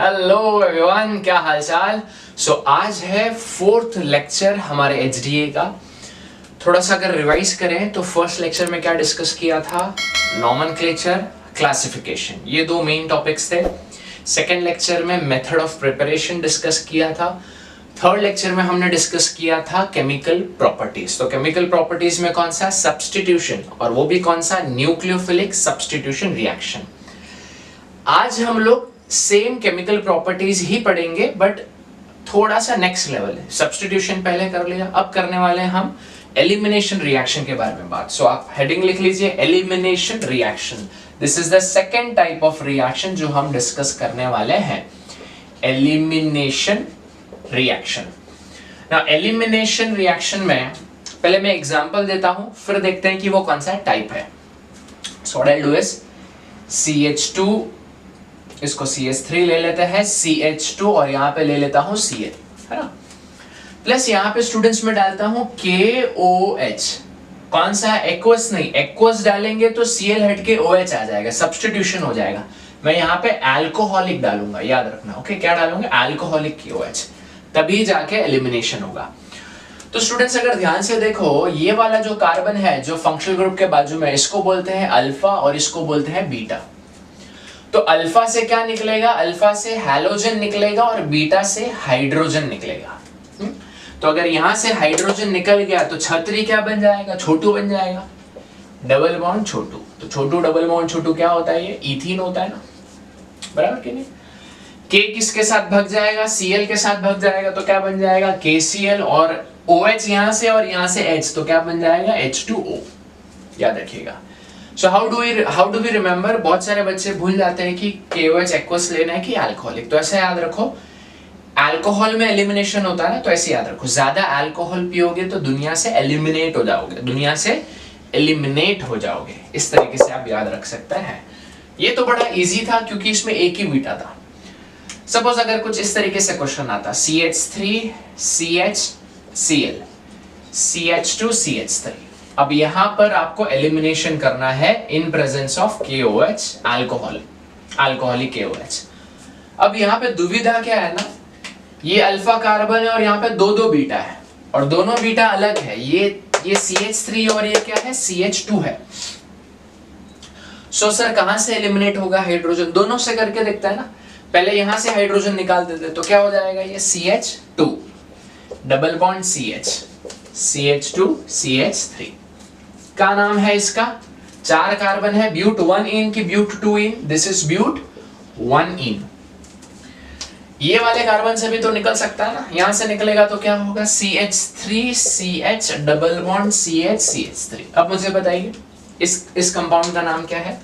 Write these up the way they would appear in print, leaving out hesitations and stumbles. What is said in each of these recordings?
Hello everyone, क्या हालचाल। आज है फोर्थ लेक्चर हमारे एचडीए का। थोड़ा सा अगर रिवाइज करें तो फर्स्ट लेक्चर में क्या डिस्कस किया था, नॉमेनक्लेचर, क्लासिफिकेशन, ये दो मेन टॉपिक्स थे। सेकेंड लेक्चर में मेथड ऑफ प्रिपरेशन डिस्कस किया था। थर्ड लेक्चर में हमने डिस्कस किया था केमिकल प्रॉपर्टीज। तो केमिकल प्रॉपर्टीज में कौन सा, सब्स्टिट्यूशन, और वो भी कौन सा, न्यूक्लियोफिलिक सब्स्टिट्यूशन रिएक्शन। आज हम लोग सेम केमिकल प्रॉपर्टीज ही पढ़ेंगे बट थोड़ा सा नेक्स्ट लेवल है। सब्स्टिट्यूशन पहले कर लिया, अब करने वाले हैं हम एलिमिनेशन रिएक्शन के बारे में बात। आप हेडिंग लिख लीजिए, elimination reaction. This is the second type of reaction जो हम डिस्कस करने वाले हैं, elimination reaction. Now elimination reaction में पहले मैं एग्जांपल देता हूं, फिर देखते हैं कि वो कौन सा टाइप है। So what I do is CH2, इसको CH3 ले लेते हैं, CH2 और यहाँ पे ले लेता हूँ Cl, है ना, प्लस यहाँ पे स्टूडेंट्स में डालता हूँ KOH। कौन सा है, एक्वस नहीं, एक्वस डालेंगे तो Cl हट के OH आ जाएगा, सब्स्टिट्यूशन हो जाएगा। मैं यहाँ पे अल्कोहलिक डालूंगा, याद रखना, ओके। क्या डालूंगा, अल्कोहलिक KOH, तभी जाके एलिमिनेशन होगा। तो स्टूडेंट्स अगर ध्यान से देखो, ये वाला जो कार्बन है जो फंक्शनल ग्रुप के बाजू में, इसको बोलते हैं अल्फा और इसको बोलते हैं बीटा। तो अल्फा से क्या निकलेगा, अल्फा से हैलोजन निकलेगा और बीटा से हाइड्रोजन निकलेगा। तो अगर यहां से हाइड्रोजन निकल गया तो छतरी क्या बन जाएगा, छोटू बन जाएगा, डबल बॉन्ड छोटू। तो छोटू डबल बॉन्ड छोटू क्या होता है, ये इथीन होता है ना, बराबर कि नहीं। K किसके साथ भाग जाएगा, Cl के साथ भाग जाएगा, तो क्या बन जाएगा KCl, और OH यहां से और यहां से H, तो क्या बन जाएगा H2O। याद रखिएगा। So how do we remember? बहुत सारे बच्चे भूल जाते हैं कि KOH एक्वस लेना है कि अल्कोहलिक। तो ऐसे याद रखो, अल्कोहल में एलिमिनेशन होता है ना, तो ऐसे याद रखो, ज्यादा अल्कोहल पियोगे तो दुनिया से एलिमिनेट हो जाओगे, दुनिया से एलिमिनेट हो जाओगे। इस तरीके से आप याद रख सकते हैं। ये तो बड़ा इजी था क्योंकि इसमें एक ही बीटा था। सपोज अगर कुछ इस तरीके से क्वेश्चन आता, CH3 CH Cl CH2 CH3। अब यहां पर आपको एलिमिनेशन करना है in presence of KOH, alcohol, alcoholic KOH। अब यहां पे दुविधा क्या है ना, ये अल्फा कार्बन है और यहां पे दो बीटा है, और दोनों बीटा अलग है। ये CH3 और ये क्या है, CH2 है। सो सर कहां से एलिमिनेट होगा हाइड्रोजन, दोनों से करके देखता है ना। पहले यहां से हाइड्रोजन निकाल देते तो क्या हो जाएगा, ये CH2 double bond CH, CH2 CH3 का नाम है इसका। 4 कार्बन है, ब्यूट 1 इन की ब्यूट 2 इन, दिस इज ब्यूट 1 इन। ये वाले कार्बन से भी तो निकल सकता है ना, यहां से निकलेगा तो क्या होगा, CH3 CH double bond CH CH3। अब मुझे बताइए इस कंपाउंड का नाम क्या है,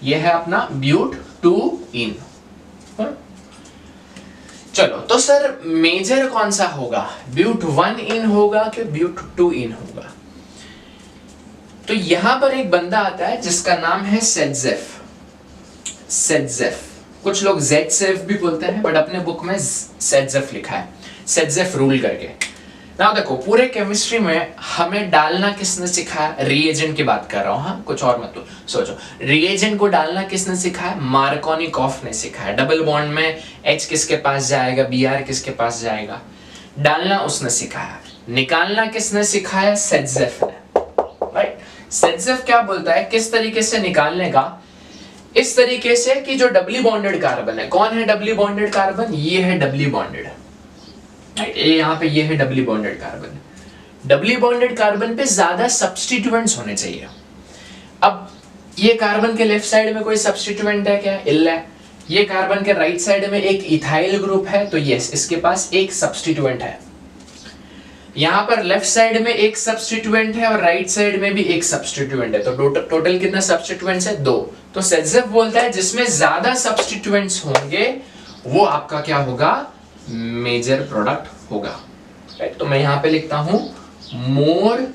ये है अपना ब्यूट 2 इन। चलो तो सर मेजर कौन सा होगा, ब्यूट 1 इन होगा कि ब्यूट 2 इन होगा। तो यहां पर एक बंदा आता है जिसका नाम है सेडजेफ, कुछ लोग जेडसेफ भी बोलते हैं बट अपने बुक में सेडजेफ लिखा है, सेडजेफ रूल करके। ना देखो, पूरे केमिस्ट्री में हमें डालना किसने सिखाया, रिएजेंट की बात कर रहा हूं, हाँ, कुछ और मत सोचो। रिएजेंट को डालना किसने सिखाया, मार्कोनिकॉफ ने सिखाया। डबल बॉन्ड में H किसके पास जाएगा, Br किसके पास जाएगा, डालना उसने सिखाया। निकालना किसने सिखाया, सेडजेफ ने, राइट। सेडजेफ क्या बोलता है, किस तरीके से निकालने का, इस तरीके से कि जो डबली बॉन्डेड कार्बन है, कौन है डबली बॉन्डेड कार्बन, ये है डबली बॉन्डेड, राइट। यहाँ पे ये है doubly bonded carbon. Doubly bonded carbon पे ज्यादा सब्स्टिट्यूएंट्स होने चाहिए। अब ये कार्बन के लेफ्ट साइड में कोई सब्स्टिट्यूएंट है क्या, इल्ला है। ये कार्बन के राइट साइड में एक इथाइल ग्रुप है, तो यस इसके पास एक सब्स्टिट्यूएंट है। यहाँ पर लेफ्ट साइड में एक सब्स्टिट्यूएंट है और राइट साइड में भी एक सब्स्टिट्यूएंट है, तो टोटल कितना सब्स्टिट्यूएंट्स है, 2। तो सेडजेफ बोलता है जिसमें ज्यादा सब्स्टिट्यूएंट्स होंगे वो आपका क्या होगा, मेजर प्रोडक्ट होगा, राइट। तो मैं यहां पे लिखता हूं मोर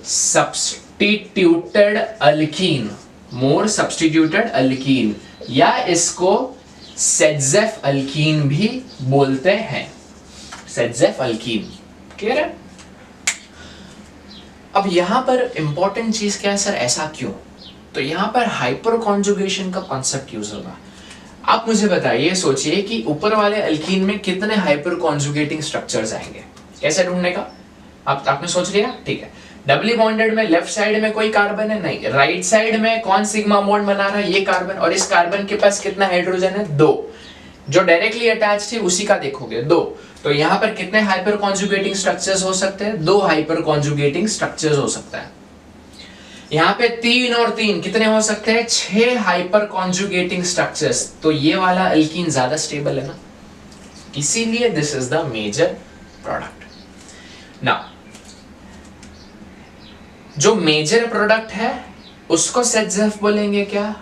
सब्स्टिट्यूटेड अल्कीन, मोर सब्स्टिट्यूटेड अल्कीन, या इसको सेडजेफ अल्कीन भी बोलते हैं, सेडजेफ अल्कीन। क्लियर है। अब यहां पर इंपॉर्टेंट चीज क्या है सर, ऐसा क्यों, तो यहां पर हाइपर कॉन्जुगेशन का कॉन्सेप्ट यूज होगा। आप मुझे बताइए, सोचिए कि ऊपर वाले अल्कीन में कितने हाइपर कॉन्जुगेटिंग स्ट्रक्चर्स आएंगे, कैसे ढूंढने का आपने सोच लिया, ठीक है। डबली बॉन्डेड में लेफ्ट साइड में कोई कार्बन है नहीं, राइट साइड में कौन सिग्मा बॉन्ड बना रहा है, ये कार्बन, और इस कार्बन के पास कितना हाइड्रोजन है, 2, जो डायरेक्टली अटैच थी उसी का देखोगे 2, तो यहां पर कितने हाइपर कॉन्जुगेटिंग स्ट्रक्चर्स हो सकते हैं, 2 हाइपर कॉन्जुगेटिंग स्ट्रक्चर्स हो सकता है। यहां पे 3 और 3 कितने हो सकते हैं, 6 हाइपर कॉन्जुगेटिंग स्ट्रक्चर्स, तो ये वाला अल्कीन ज्यादा स्टेबल है ना, इसीलिए this is the major product. Now जो मेजर प्रोडक्ट है उसको सेटजेफ बोलेंगे क्या,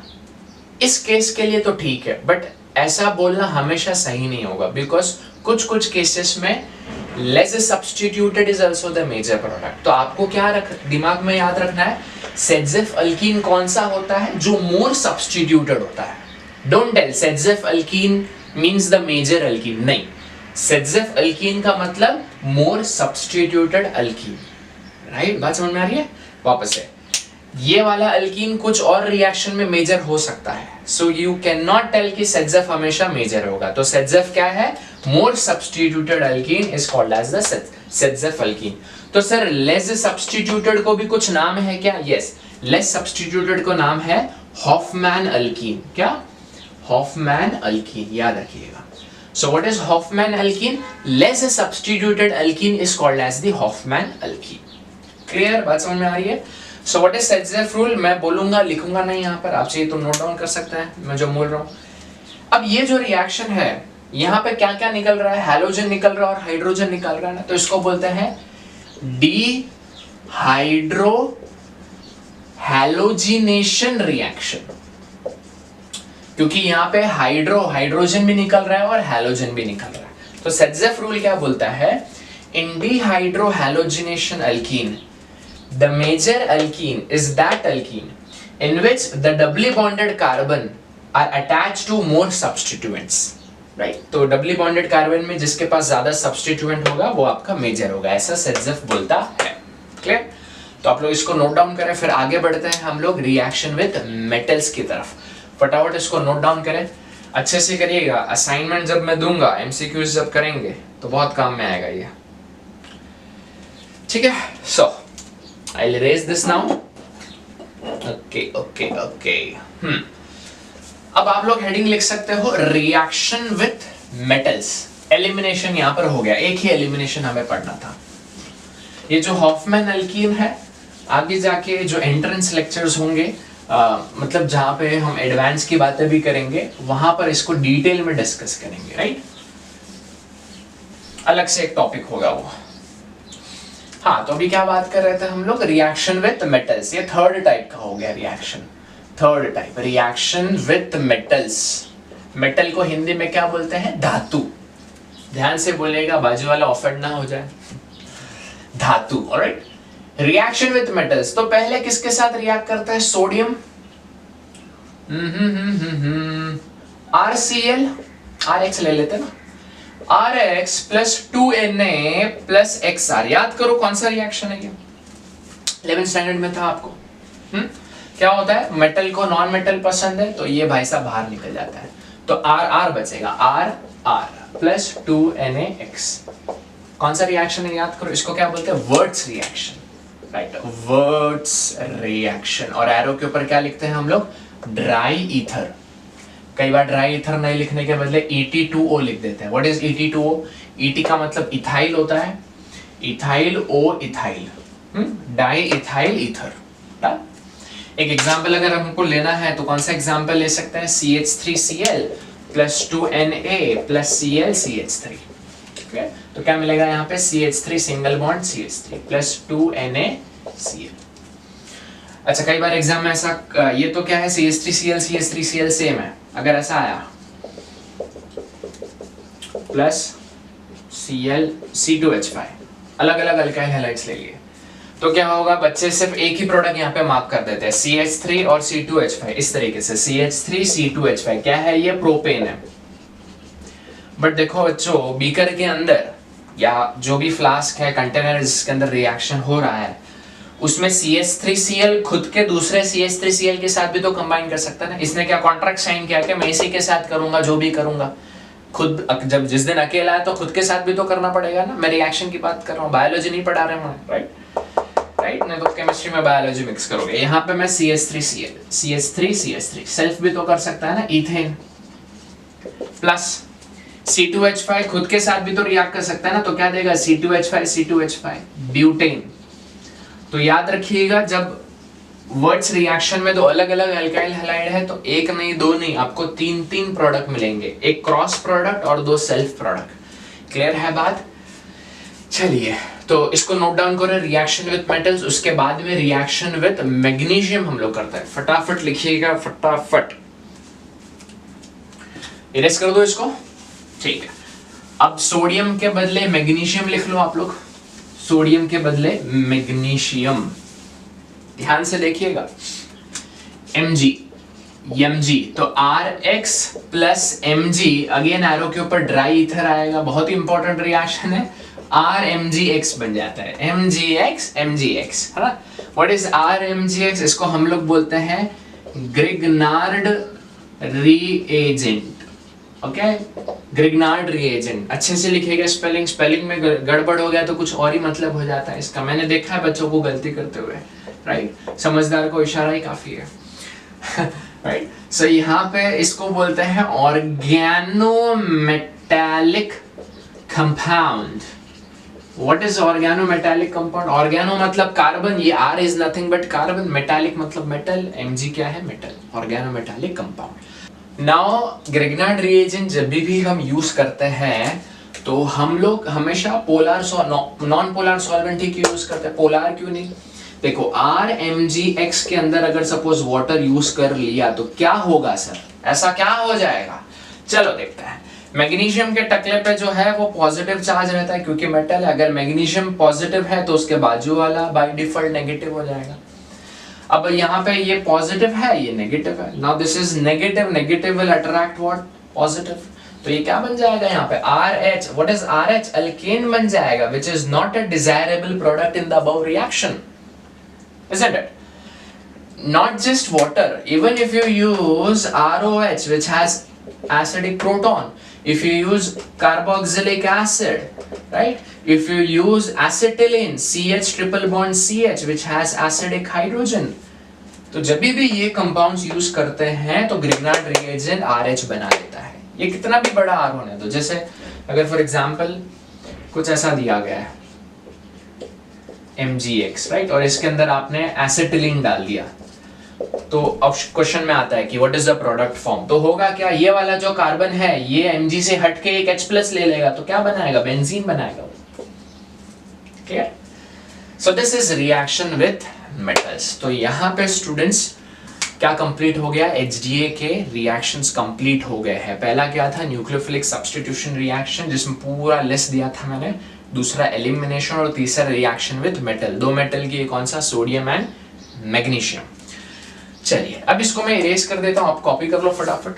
इस केस के लिए तो ठीक है, बट ऐसा बोलना हमेशा सही नहीं होगा, बिकॉज कुछ कुछ केसेस में less substituted is also the major product. तो आपको क्या दिमाग में याद रखना है, सेटजेफ अल्कीन कौन सा होता है, जो मोर सब्स्टिट्यूटेड होता है। Don't tell Saytzeff alkene means the major alkene, नहीं, सेटजेफ अल्कीन का मतलब मोर सब्स्टिट्यूटेड अल्कीन, राइट, बात समझ में आ रही है। वापस से, ये वाला अल्कीन कुछ और रिएक्शन में मेजर हो सकता है, so you can not tell कि सेटजेफ हमेशा मेजर होगा। तो सेटजेफ क्या है, more substituted alkene is called as the Saytzeff alkene. तो सर लेस सब्स्टिट्यूटेड को भी कुछ नाम है क्या, यस, लेस सब्स्टिट्यूटेड को नाम है हॉफमैन अल्कीन। क्या, हॉफमैन अल्कीन, याद रखिएगा। So what is Hofmann alkene, less substituted alkene is called as the Hofmann alkene. Clear, बात समझ में आ रही है। So what is Saytzeff rule, मैं बोलूंगा, लिखूंगा नहीं यहाँ पर, आप चाहिए तो नोट डाउन कर सकते हैं मैं जो बोल रहा हूँ। अब ये जो रिएक्शन है, यहाँ पे क्या क्या निकल रहा है, हैलोजन निकल रहा है और हाइड्रोजन निकल रहा है ना, तो इसको बोलते हैं डी हाइड्रो हैलोजिनेशन रिएक्शन, क्योंकि यहाँ पे हाइड्रोजन भी निकल रहा है और हैलोजन भी निकल रहा है। तो सेटजेफ रूल क्या बोलता है, in dehydrohalogenation alkene the major alkene is that alkene in which the doubly bonded carbon are attached to more substituents, right? तो doubly bonded carbon में जिसके पास ज्यादा substituent होगा वो आपका मेजर होगा, ऐसा सेटजेफ बोलता है। क्लियर, तो आप लोग इसको नोट डाउन करें, फिर आगे बढ़ते हैं हम लोग रिएक्शन विद मेटल्स की तरफ। फटाफट इसको नोट डाउन करें, अच्छे से करिएगा, असाइनमेंट जब मैं दूंगा, एमसीक्यूज जब करेंगे तो बहुत काम में आएगा ये, ठीक है। सो I'll erase this now. Okay. अब आप लोग हेडिंग लिख सकते हो, रिएक्शन विथ मेटल्स। एलिमिनेशन यहाँ पर हो गया, एक ही एलिमिनेशन हमें पढ़ना था। ये जो हॉफमैन अल्कीन है, आगे जाके जो एंट्रेंस लेक्चर्स होंगे, मतलब जहाँ पे हम एडवांस की बातें भी करेंगे, वहां पर इसको डिटेल में डिस्कस करेंगे, राइट, अलग से एक टॉपिक होगा वो। हाँ, तो अभी क्या बात कर रहे थे हम लोग, रिएक्शन विथ मेटल्स, ये थर्ड टाइप का हो गया reaction, third type, reaction with metals. Metal को हिंदी में क्या बोलते हैं, धातु, ध्यान से बोलेगा, बाजू वाला ऑफेंड ना हो जाए, धातु, ऑलराइट। रिएक्शन विथ मेटल्स, तो पहले किसके साथ रिएक्ट करता है, सोडियम, RCl, RX ले लेते ना, RX plus 2Na plus XR, याद करो कौन सा रिएक्शन है ये, 11th स्टैंडर्ड में था आपको। क्या होता है, मेटल को नॉन मेटल पसंद है तो ये भाई साहब बाहर निकल जाता है, तो R बचेगा, R प्लस 2NaX। कौन सा रिएक्शन है याद करो, इसको क्या बोलते हैं, वर्ट्स रिएक्शन, राइट, वर्ट्स रिएक्शन। और एरो के ऊपर क्या लिखते हैं हम लोग, ड्राई ईथर। कई बार ड्राई ईथर नहीं लिखने के बदले ET2O लिख देते हैं। व्हाट इज ET2O, ET का मतलब इथाइल होता है, ethyl O ethyl, di ethyl ether. एक एग्जांपल अगर हमको लेना है तो कौन सा एग्जांपल ले सकते हैं, CH3Cl plus 2Na plus Cl CH3, तो क्या मिलेगा यहाँ पे, CH3 single bond CH3 plus 2NaCl। अच्छा, कई बार एग्जाम में ऐसा, ये तो क्या है, CH3Cl CH3Cl सेम है, अगर ऐसा आया प्लस Cl C2H5, अलग अलग अल्काइल हैलाइड्स ले लिए, तो क्या होगा, बच्चे सिर्फ एक ही प्रोडक्ट यहाँ पे मार्क कर देते हैं, CH3 और C2H5, इस तरीके से CH3 C2H5, क्या है ये, प्रोपेन है। बट देखो बच्चों, बीकर के अंदर या जो भी फ्लास्क है, कंटेनर जिसके अंदर रिएक्शन हो रहा है, उसमें CH3Cl खुद के दूसरे CH3Cl के साथ भी तो कंबाइन कर सकता है ना। इसने क्या कॉन्ट्रैक्ट साइन किया कि मैं इसी के साथ करूंगा जो भी करूंगा, खुद जब जिस दिन अकेला है तो खुद के साथ भी तो करना पड़ेगा ना। मैं रिएक्शन की बात कर रहा हूँ, बायोलॉजी नहीं पढ़ा रहे हैं, राइट नहीं तो केमिस्ट्री में बायोलॉजी मिक्स करोगे। यहाँ पे मैं CH3 सेल्फ भी तो कर सकता है ना, इथेन प्लस C2H5 खुद के साथ भी तो रिएक्ट कर सकता है ना, तो क्या देगा C2H5 ब्यूटेन। तो याद रखिएगा जब वर्ड्स रिएक्शन में दो अलग अलग अल्काइल हैलाइड है तो एक नहीं दो नहीं, आपको तीन प्रोडक्ट मिलेंगे, एक क्रॉस प्रोडक्ट और दो सेल्फ प्रोडक्ट। क्लियर है बात? चलिए तो इसको नोट डाउन करें, रिएक्शन विद मेटल्स, उसके बाद में रिएक्शन विद मैग्नीशियम हम लोग करते हैं। फटाफट लिखिएगा, फटाफट इरेज कर दो इसको, ठीक है। अब सोडियम के बदले मैग्नीशियम लिख लो आप लोग, सोडियम के बदले मैग्नीशियम। ध्यान से देखिएगा, Mg तो RX plus Mg, again arrow के ऊपर ड्राई ईथर आएगा, बहुत ही इंपॉर्टेंट रिएक्शन है। RMgX बन जाता है, MgX है ना। What is RMgX? इसको हम लोग बोलते हैं Grignard reagent. Okay, Grignard reagent अच्छे से लिखेगा। स्पेलिंग में गड़बड़ हो गया तो कुछ और ही मतलब हो जाता है इसका, मैंने देखा है बच्चों को गलती करते हुए, राइट। समझदार को इशारा ही काफी है, राइट। सो यहाँ पे इसको बोलते हैं organometallic compound. What is organometallic compound? Organo मतलब कार्बन, ये R is nothing but carbon, metallic मतलब मेटल, Mg क्या है? Metal, organometallic compound. Now Grignard reagent जब भी हम यूज करते हैं तो हम लोग हमेशा पोलर नॉन पोलर सॉल्वेंट ही क्यों यूज करते हैं, पोलर क्यों नहीं? देखो RMgX के अंदर अगर सपोज वाटर यूज कर लिया तो क्या होगा सर, ऐसा क्या हो जाएगा? चलो देखते हैं। मैग्नीशियम के टकले पे जो है वो पॉजिटिव चार्ज रहता है क्योंकि मेटल है। अगर मैग्नीशियम पॉजिटिव है तो उसके बाजू वाला बाय डिफॉल्ट नेगेटिव हो जाएगा। अब यहाँ पे ये पॉजिटिव है, ये नेगेटिव है। Now this is negative will attract what? Positive. तो ये क्या बन जाएगा यहाँ पे? RH। What is RH? Alkane बन जाएगा, which is not a desirable product in the above reaction, isn't it? Not just water, even if you use ROH which has acidic proton, if you use carboxylic acid, right, if you use acetylene CH triple bond CH which has acidic hydrogen, तो जब भी ये compounds use करते हैं तो Grignard reagent RH बना लेता है। ये कितना भी बड़ा R होने दो, जैसे अगर फॉर एग्जांपल कुछ ऐसा दिया गया है MgX, राइट, और इसके अंदर आपने एसिटिलीन डाल दिया, तो अब क्वेश्चन में आता है कि what is the product form. तो होगा क्या, ये वाला जो कार्बन है ये Mg से हटके एक H+ ले लेगा, तो क्या बनाएगा? बेंजीन बनाएगा। Clear? So this is reaction with metals. तो यहाँ पे स्टूडेंट्स क्या कंप्लीट हो गया? HDA के रिएक्शंस कंप्लीट हो गए हैं। पहला क्या था? न्यूक्लियोफिलिक सब्स्टिट्यूशन रिएक्शन, जिसमें पूरा लिस्ट दिया था मैंने। दूसरा एलिमिनेशन, और तीसरा रिएक्शन विद मेटल। दो मेटल की, कौन सा? Sodium and magnesium. चलिए अब इसको मैं इरेज कर देता हूं, आप कॉपी कर लो फटाफट।